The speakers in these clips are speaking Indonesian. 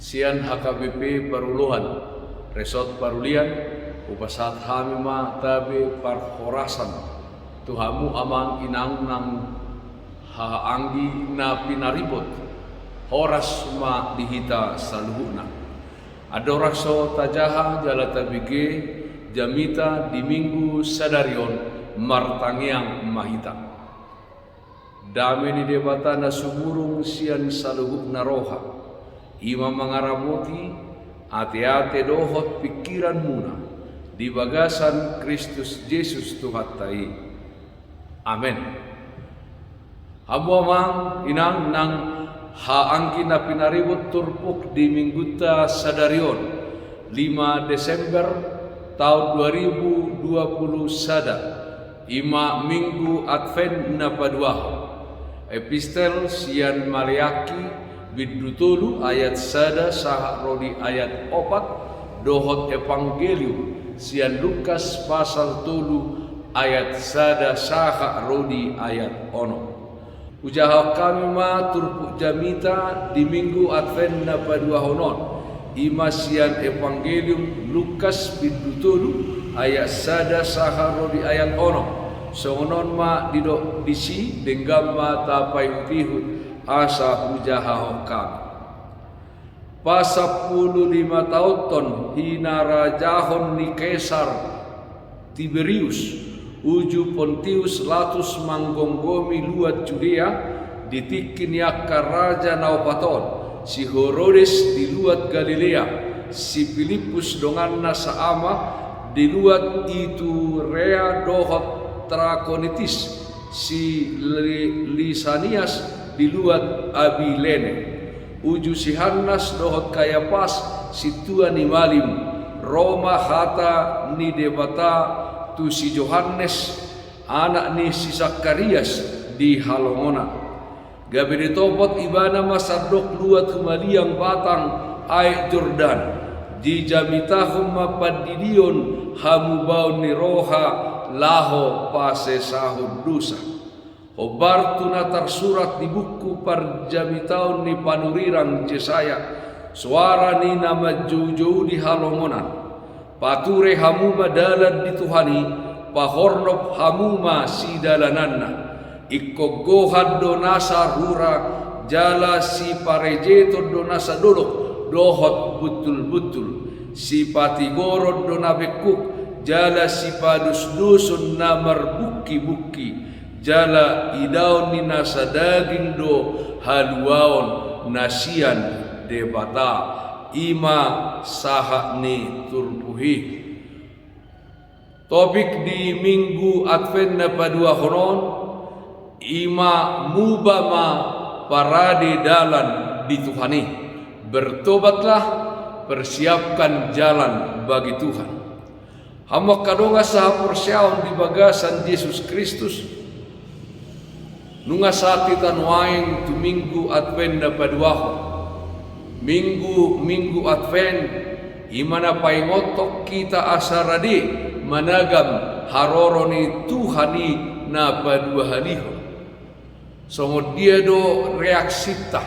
Sian HKBP Paruluhan, Resort Parulian, upasat hamima tabe parhorasan, tuhamu amang inang nang haanggi na pinaribot, horas ma dihita saluhuna. Adorakso tajaha jalata bige, jamita di minggu sadarion martangiang mahita. Dame ni debata na sumurung sian saluhuna roha. Ima mangaramoti ate-ate dohot pikiran muna di bagasan Kristus Yesus Tuhatai. Amen. Hamu amang inang nang haangki na pinaribot turpuk di mingguta sadarion 5 Desember tahun 2020 sada ima minggu Advent na paduaho. Epistel sian Maleaki Bidutulu ayat sada saha rodi ayat 4 dohot Evangelium sian Lukas pasal tulu ayat sada saha rodi ayat ono. Ujaha kami ma turpuk jamita di minggu Advent na paduahonon ima sian Evangelium Lukas bidutulu ayat sada saha rodi ayat ono. Songonon ma didok disi denggam ma tapai utihut asa hujaha hokam. Pas 15 tahun hina rajahon ni Kaisar Tiberius uju Pontius latus manggonggomi luat Judea ditikin yakka raja naupaton si Herodes di luat Galilea si Filipus donganna saama di luat itu rea dohot Trakonitis si Lisanias di luat Abilene uju si Hannas dohot Kayapas si tua ni Malim Roma hata ni debata tu si Johannes anak ni si Zakarias di Halongona gabe ditopot ibana masadok luat humaliang batang air Jordan di jamitahum mapadidion hamubaun ni roha laho pase sahud dosa. Obar tuna tersurat di buku parjamitaun ni panurirang Jesaya. Suara ni nama jauh-jauh di halongonan. Pature hamuma dalan di Tuhani. Pahornop hamuma si dalananna. Ikogohad donasa rura. Jala si parejeto donasa dolok. Dohot betul-betul. Si patigorod donabekuk. Jala si padus dusun namar buki-buki. Jala idaun ni nasa daging do haluaon nasian debata ima saha ni turpuhi. Topik di minggu Advent na paduahonon ima mubama parade dalan di Tuhani. Bertobatlah, persiapkan jalan bagi Tuhan. Hamak kadonga saha persyaon di bagasan Yesus Kristus. Nunga sati tanwain tu minggu Advent na paduaho. Minggu Advent imana paingotok kita asaradi managam haroroni Tuhani na paduahaliho. Songo dia do reaksita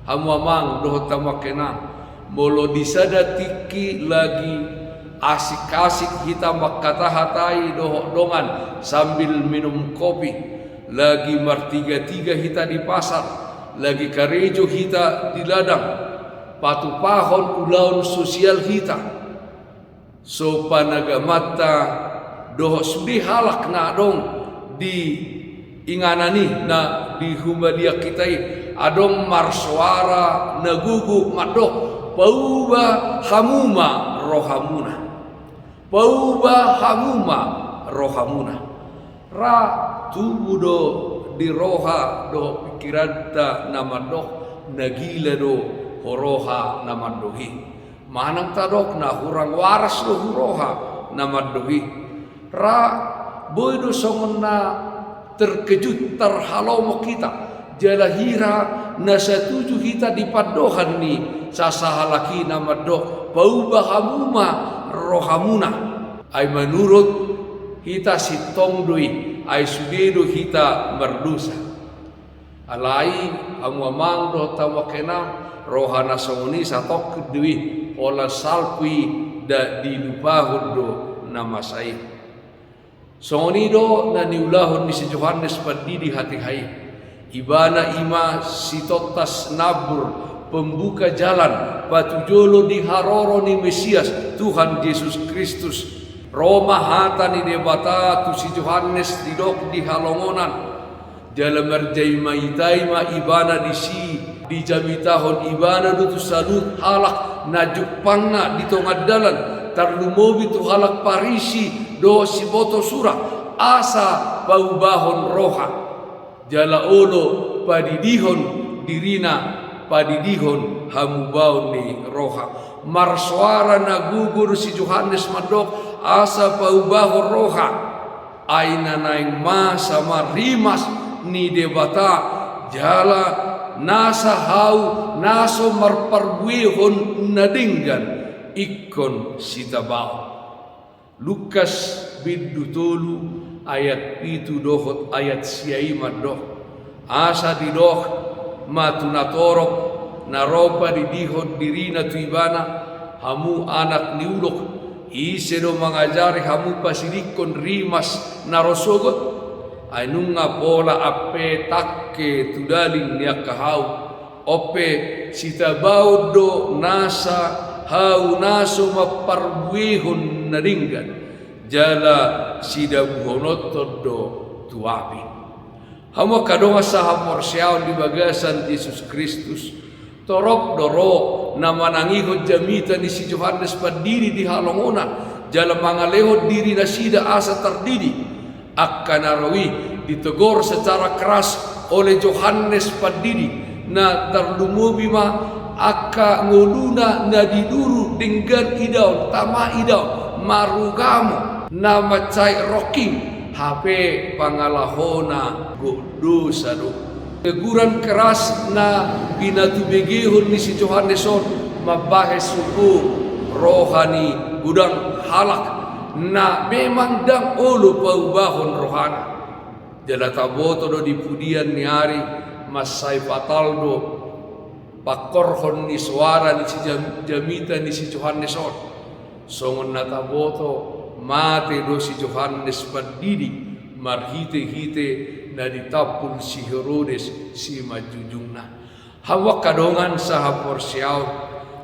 hamamang do tamakena molo disada tiki lagi asik-asik kita makatahatai dongan sambil minum kopi lagi martiga-tiga kita di pasar lagi karejo kita di ladang patupahon ulaun sosial kita so panagamata doh sudi halak na dong di inganani na di humadia kita adong marsuara nagugu madoh pauba hamuma rohamuna pauba hamuma rohamuna ra tubuh do di roha do pikiranta nama doh nagila do horoha nama dohi manang tadok na hurang waras do huroha nama dohi ra boy do songon na terkejut terhalau kita jalahira na satuju kita di padohan ni sasahalaki nama doh pauba hamuma rohamuna ay menurut kita sitong doi ay sudedo kita berdosa alai ang wamang do tawakena rohana songoni satok kedui ola salpui da dilupahun do nama sai. Songoni do na niulahun ni si Yohanes Pandidi hati hai. Ibana ima sitotas nabur pembuka jalan patujolo di haroro ni Mesias Tuhan Yesus Kristus. Roma hata ni debata tu si Yohanes didok di halongonan. Dalam merjai maitai ma ibana di si di jamitahon ibana do tu salut halak na jupangna di tongad dalan tarlumobi tu halak parisi do si boto surah asa paubahon roha jala olo padidihon dirina padidihon hamubaon ni roha marsuara na gugur si Yohanes madok asa paubahon roha aina naing ma sama rimas ni debata jala nasa hau naso marparbuihon nadinggan ikon sitabao. Lukas biddu tolu ayat itu dohot ayat siai madoh asa didoh matunatorok naroba didihon dirina tuibana hamu anak niulok isedo mangajari hamu pasirikon rimas narosogot ainunga pola ape takke tudalin niak kahau ope sitabau do nasa hau naso maparbuihon naringgan jala sidabuhonot do tuapi hamo kadonga sahamor siaw di bagasan Yesus Kristus torok doro nama nangihon jamita ni si Yohanes Pandidi di halongona jala mangalehon diri na sida asa tardidi akan arawi ditegur secara keras oleh Yohanes Pandidi na terlumubi ma akka ngoluna na diduru dengan idau tama idau marugamo na macai roking HP pangalahona dosa do teguran keras na binatubegehon ni si Yohanes on mabahas suku rohani gudang halak na memang dang olo paubahon rohana jala taboto do dipudian ni hari masai fatal do pakorhon ni suara ni si jamita ni si Yohanes on songon na taboto mate do si Yohanes Pandidi marhite-hite na ditapul si Herodes si majujungna hawak kadongan sahapor siaw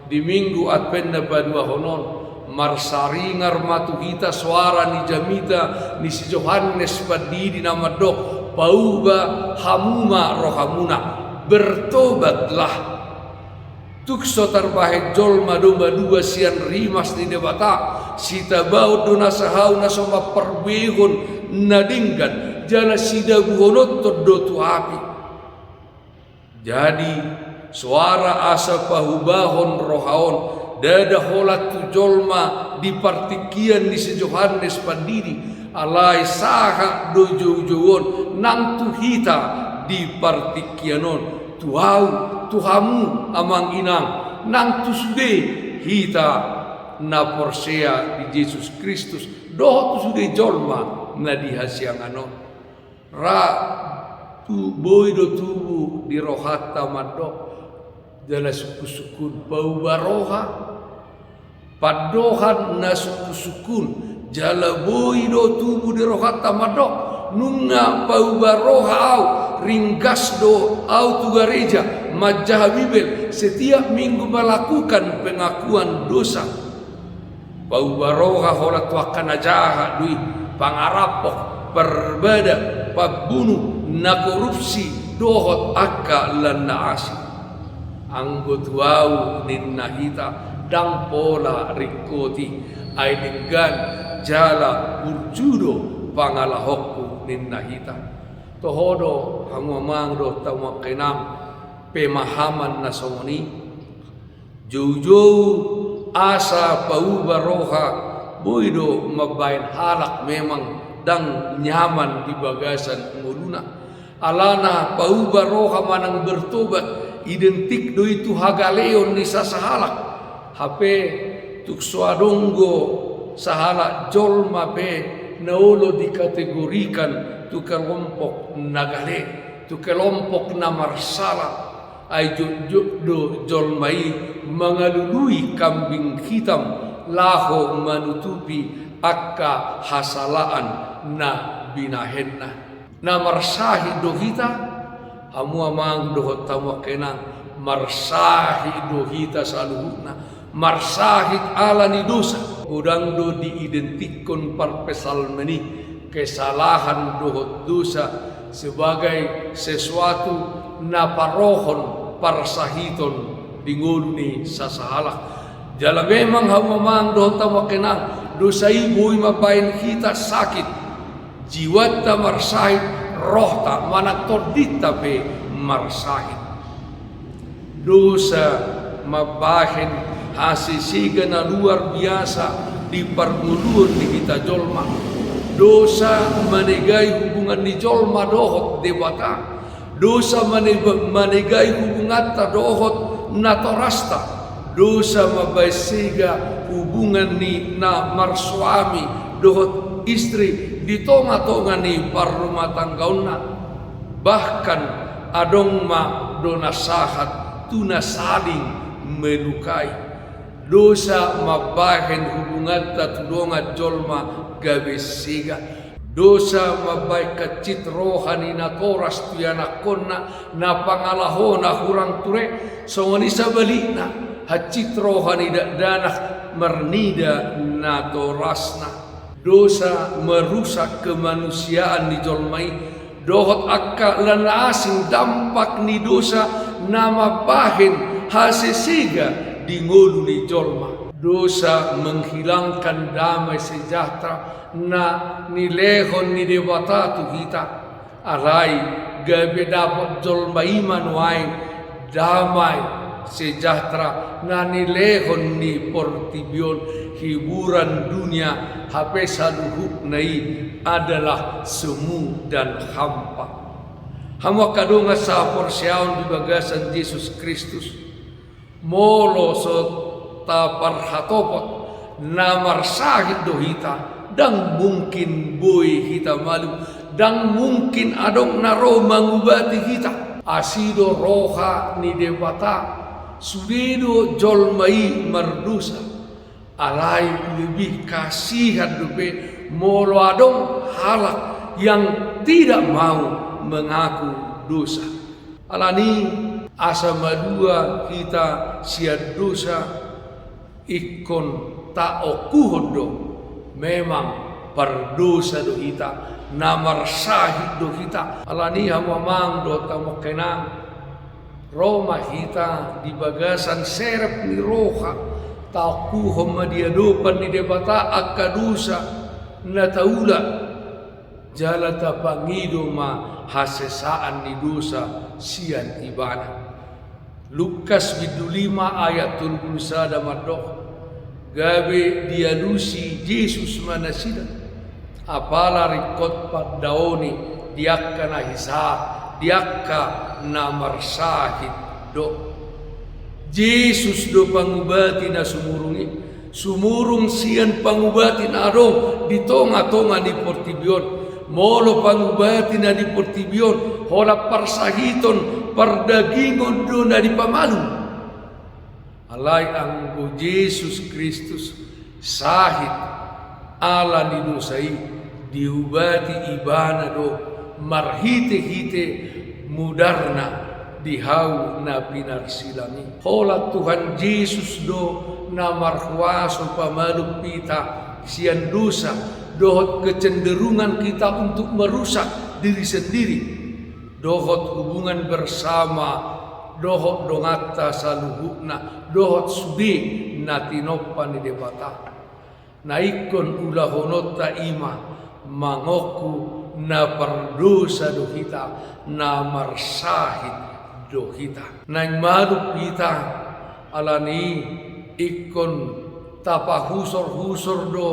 di minggu Advent na badua honon marsaringar matuhita suara ni jamita ni si Yohanes Pandidi nama dok pauba hamuma rohamuna bertobatlah tukso terbaik jolma domba dua sian rimas di debata sita baut dona sahau nasoma perbehon nadinggan jala sida buhonot terdotu api jadi suara asa pahubahon rohaon dada holat tu jolma di partikian di si Yohanes Pandidi alai saha dojo-jowon nang tu hita di partikianon tuau tuhamu amang inang nang tu sude hita na porsea di Yesus Kristus doh tu sude jolma na di hasianganon ra tu boido tubu di rohata madok jala suku-sukun bau baroha padohan na suku-sukun jala boido tubu di rohata madok nunga bau baroha au ringgas do au tu gereja majah bibel setiap minggu melakukan pengakuan dosa bau baroha holat wakana jaha dui pangarapok perbeda pabunuh na korupsi dohot akka lan naasi anggot wau ninna hita dang pola rikoti ay dengan jala burjudo pangalahokku ninna hita tohodo hamamang do tamakinang pemahaman na songoni jauh-jauh asa pauba roha boido mabain halak memang dang nyaman di bagasan nguluna alana pauba roha manang bertobat identik do itu hagaleon ni sasahalak HP tuk suadonggo sahala jolma pe naolo dikategorikan tu kelompok nagale tu kelompok na marsala ay do jolmai mengalului kambing hitam laho menutupi akka hasalaan na binahenna na marsahi do hita hamu amang do tamu kenang marsahi do hita saluhuna marsahit ala ni dosa udang do diidentikkan parpesal meni kesalahan dosa sebagai sesuatu na parohon parsahiton dingoluni sasahala jala memang hamamang do tawakenang dosa ibu mabain kita sakit jiwata marsahit rohta mana tordita pe marsahit dosa mabahin hasisiga na luar biasa di perguluan di kita jolma dosa menegai hubungan di jolma dohot debata dosa menegai hubungan ta dohot natorasta dosa mabaisiga hubungan ni na marsuami dohot istri di tonga-tonga ni parrumah tanggauna bahkan adong ma dona sahat tuna saling melukai dosa mabahin hubungan ta tudonga jolma gabesiga dosa mabai kecit rohani na toras tuyana konna na pangalahona hurang ture songoni sabalina hacit rohani danah mernida na torasna dosa merusak kemanusiaan di jolmai dohot akka lana asing dampak ni dosa nama bahin hasesiga di ngolu ni jolma dosa menghilangkan damai sejahtera na nilehon ni debata tu kita alai gabe dapat jolma iman wai damai sejahtera na nilehon ni portibion hiburan dunia HP saluhuk nai adalah semu dan hampa hamwa kadonga sa porsiaon di bagasan Yesus Kristus molo so ta parhatopot na marsahit do hita dan mungkin boy hita malu dan mungkin adong naro mangubati hita asido roha ni debata sudido jolmai mardusa alai lebih kasihan dope molo adong halak yang tidak mau mengaku dosa alani asa madua kita siad dosa ikon ta okuhodo memang berdosa do kita namar sahid do kita alani hamamang do tamokenang Roma kita di bagasan serep ni roha taku homa dia dopan ni debata akadusa na taula jala tapangido ma hasesaan ni dosa sian ibana Lukas 5 ayat 31 madoh gabe dialusi Yesus manasida apala rikot padaoni diakka na hisab diakka na marsahid do Yesus do pangubati na sumurung sian pangubati na adong di tonga-tonga di portibion molo pangubati na di portibion hola parsahiton pardagingon do na di pamalu alay ang Yesus Kristus sahid ala ni dosai diubati ibana do marhite-hite mudarna dihau na pinarsilami hola Tuhan Yesus do na marhuaso pamaluk pita sian dosa dohot kecenderungan kita untuk merusak diri sendiri dohot hubungan bersama dohot dongata saluhukna dohot sudi natinopan di debata naikon ulahonota ima mangoku na perdosa do kita na marsahid do kita nang maduk kita alani ikon tapahusor-husor do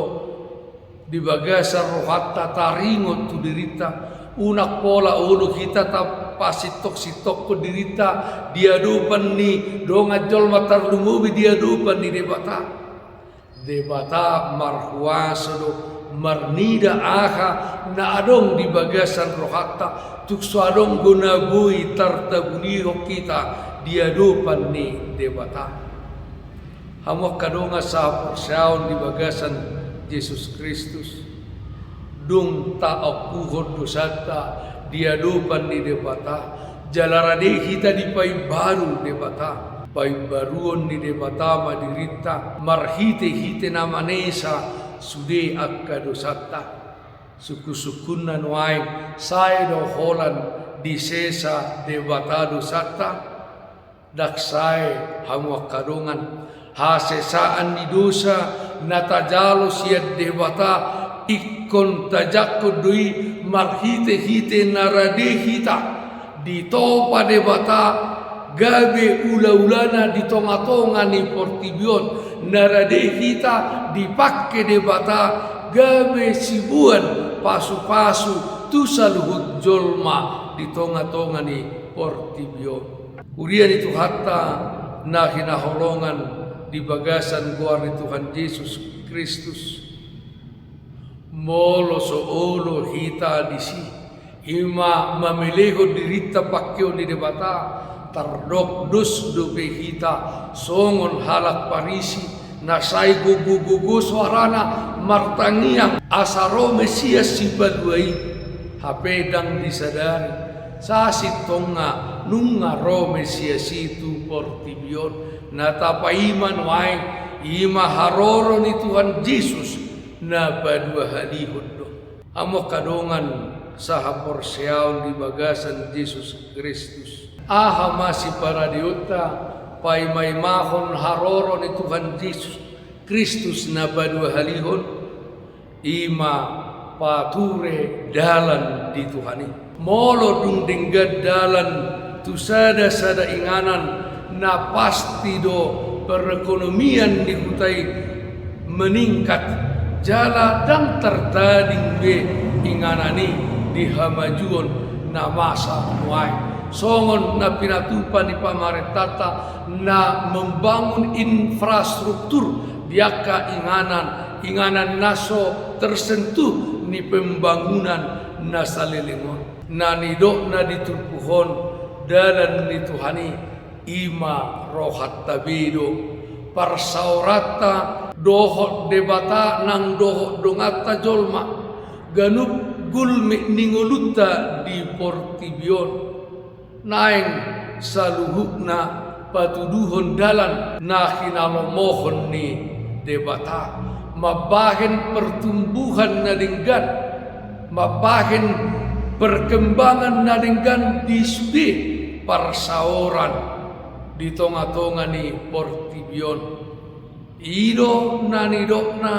di bagasar rohatta taringot tu dirita unak pola ulu kita tapasitok-sitok ko dirita diadupan ni donga jol matar lumubi diadupan ni debata marhuasa do marnida aha na adong di bagasan rohata tukso adong gunabui tartabuniho kita diadupan ni debata. Hamok kadonga sa persyaon di bagasan Yesus Kristus dung taakuhod dosata diadupan ni debata jalarade kita di pai baru debata pai baruon ni debata madirita marhite namanesa sude akka dosata suku-sukunan wae sai do holan di sesa debata dosata daksai hamwa kadongan hasesaan di dosa natajalo siya debata ikon tajakko dui marhite narade hita di topa debata gabe ula-ulana di tonga-tonga ni portibion narade hita dipakai debata gabe sibuan pasu-pasu tusaluhut jolma di tonga-tonga ni portibion. Urian itu hatta na hinaholongan di bagasan guar ni Tuhan Yesus Kristus molo so olo hita disi ima mameleho dirita pakyo ni debata tardok dus dope hita songon halak parisi nasai gugu suarana martangiang asaro Mesias si baduai hapedang disadari sasit tonga nunga ro Mesias itu portibion natapaiman wae ima haroro ni Tuhan Yesus na badua halihod do amo kadongan saha porsyaon di bagasan Yesus Kristus aha masih para diuta pai may mahon haroro ni Tuhan Yesus Kristus na badua halihod ima pature dalan di Tuhani molo dung dinggad dalan tu sada inganan na pasti do perekonomian di hutai meningkat jala dan tertading be inganani di hamajuon na masa muai songon na pinatupan ni pamaretata na membangun infrastruktur diaka inganan naso tersentuh ni pembangunan na salilingon na nidok na ditulpuhon dalan ni Tuhani ima rohat tabido parsaurata dohot debata nang dohot dongata jolma ganup gulmi ningoluta di portibion naing saluhukna patuduhon dalan na hinalomohon ni debata mabahin pertumbuhan nadinggan mabahin perkembangan nadinggan di sudi parsauran di tonga-tonga ni portibion ido na nidokna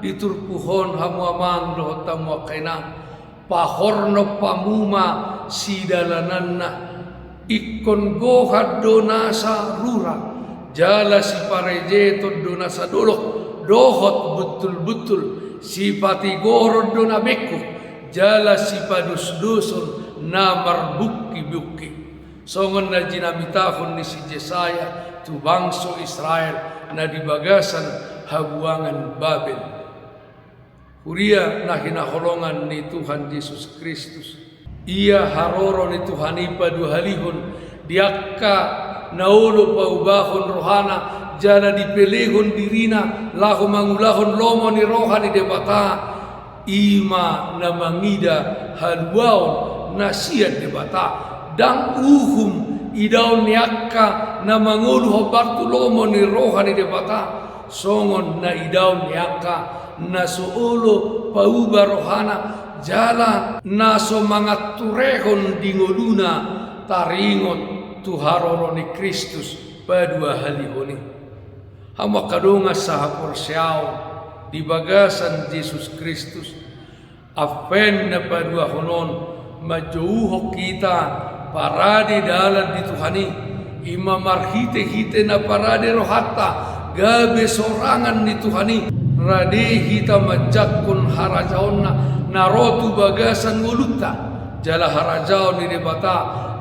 diturpuhon hamuamang dohot tamu kaina pahorno pamuma sidalananna ikon gohad donasa rura jala si parejeto donasa dolok dohot betul-betul sipati gorod dona beku jala si padus-dusun namar bukki-bukki songon na jinamitahon ni si Jesaya tu bangso Israel na di bagasan habuangan Babel. Huria na hinaholongan ni Tuhan Yesus Kristus. Ia haroro ni Tuhan ipadu halihon diakka naulo paubahon rohana jana dipelehon dirina lahu mangulahon lomo ni rohani debata ima na mangida halwaon nasiat debata dan uhum idaw niyakka na manguluho Bartolomo ni rohani debata songon na idaw niyakka na suulo pauba rohana jala na so mga turehon dingoluna taringot tuharoro ni Kristus padua halihoni hama kadunga sa porsyao di bagasan Yesus Kristus apen na padua honon majuho kita parade dalan di Tuhani ima marhite na parade rohata gabe sorangan ni Tuhani rade hita majakun harajaonna narotu bagasan nguluta jala harajaon ni debata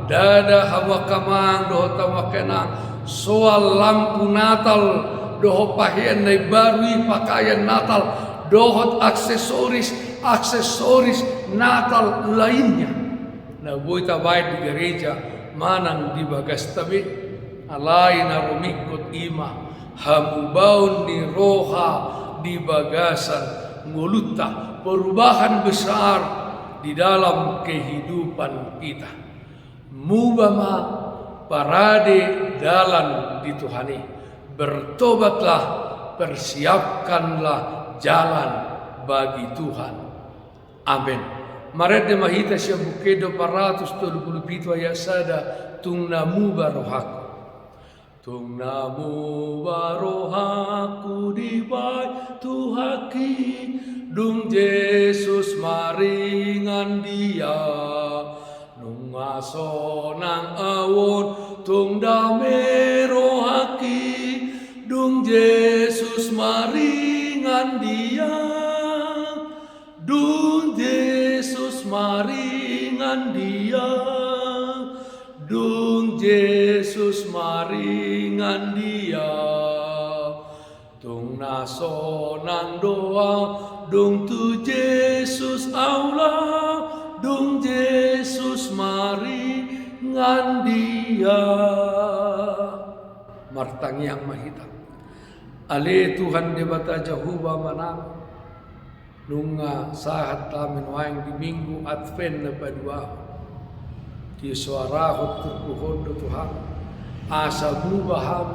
dada hawa kamang doho tamakena soal lampu Natal doho pahian na barui pakaian Natal dohot aksesoris Natal lainnya. Na boita baik di gereja manang di bagas tabi alai na rumikot ima hamubaun ni roha di bagasan nguluta perubahan besar di dalam kehidupan kita. Mubama parade dalan di Tuhani, bertobatlah, persiapkanlah jalan bagi Tuhan. Amin. Marede mahita siya bukedo 437 ayat sada tung namu barohaku. Tung namu barohaku di bai Tuhaki dung Yesus maringan dia nung aso nang awon tung dame rohaki dung Yesus maringan dia dung Yesus maringan dia dung Yesus maringan dia tung naso nang doa dung tu Yesus Allah dung Yesus maringan dia. Martang yang mahita ale Tuhan debata Jehovah manang nunga sahat tamin waing di minggu Advent na padua di suara turkuhon do Tuhan asa baham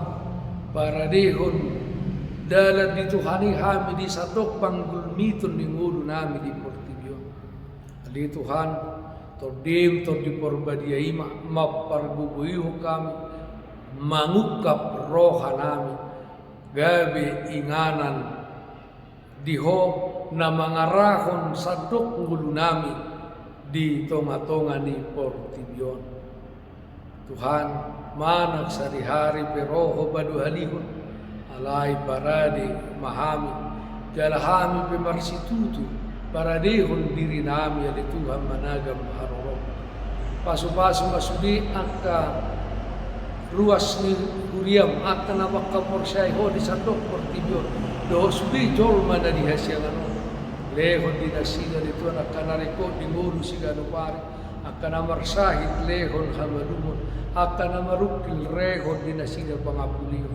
para dehon dalam di Tuhani kami di satok panggulmitun di ngulu nami di Portibio. Ali Tuhan tordim tor di porbadia ima maparbubuiho kami mangukap roha nami gabe inganan diho na mangarahon sadok ngulu nami di tonga-tonga ni Portibio. Tuhan manak sari-hari peroho badu halihon alai parade mahami jalahami pemarsitutu paradehon diri nami ali Tuhan managam haroro pasu-pasu masudi akka ruas ni kuriam akka nabakka porsai ho di sadok Portibio do sudi jol mana di hasiangan lehon di nasiga di Tuhan akka nareko di nguru sigano pare akka namarsahit lehon hamadumon akka namarukil rehon di nasiga pangapulio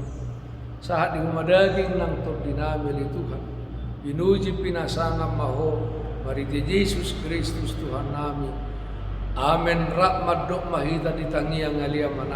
saat di humadaging ng tordinamil Tuhan binuji pinasangam maho mariti Jesus Kristus Tuhan namin. Amen. Rahmat dok mahita di tangiang aliyaman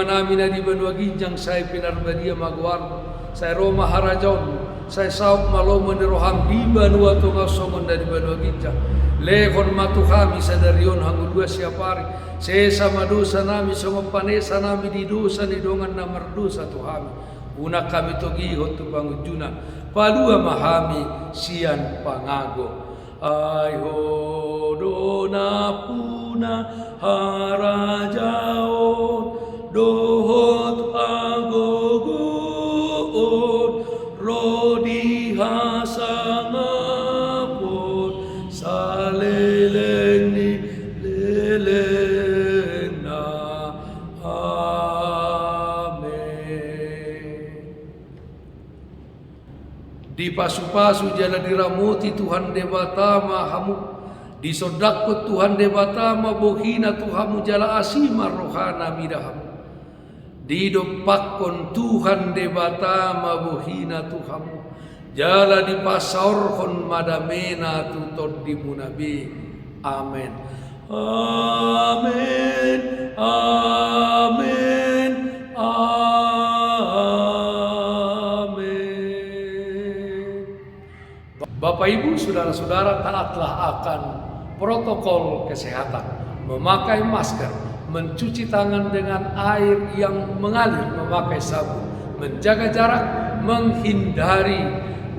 namin na di banwagijang say pinarbadia magwardo say Roma harajon say sauk maloman ni roham di banwa tunga songon na di banwagijang lehon matu kami sa darion hangudua siapari sesa madosa nami sama panesa nami di dosa ni dongan na mardosa Tuhan una kami togihot tu pangujuna palua mahami sian pangago ay hodona puna harajaon dohot agogoon rodi hasangapon saleleng ni leleng na. Di pasu-pasu jala diramuti Tuhan debatama hamu di sodakut Tuhan debatama bohina Tuhamu jala asima rohana midaham di dopakon Tuhan debatama bohina Tuhamu jala di pasaurkon madamena tutod di munabi. Amen. Amen. Amen. Bapak Ibu, saudara-saudara, taatlah akan protokol kesehatan, memakai masker, mencuci tangan dengan air yang mengalir, memakai sabun, menjaga jarak, menghindari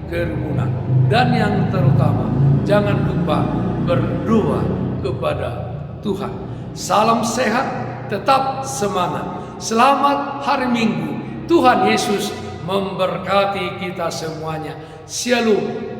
kerumunan, dan yang terutama, jangan lupa berdoa kepada Tuhan. Salam sehat, tetap semangat. Selamat hari Minggu. Tuhan Yesus memberkati kita semuanya. Shalom.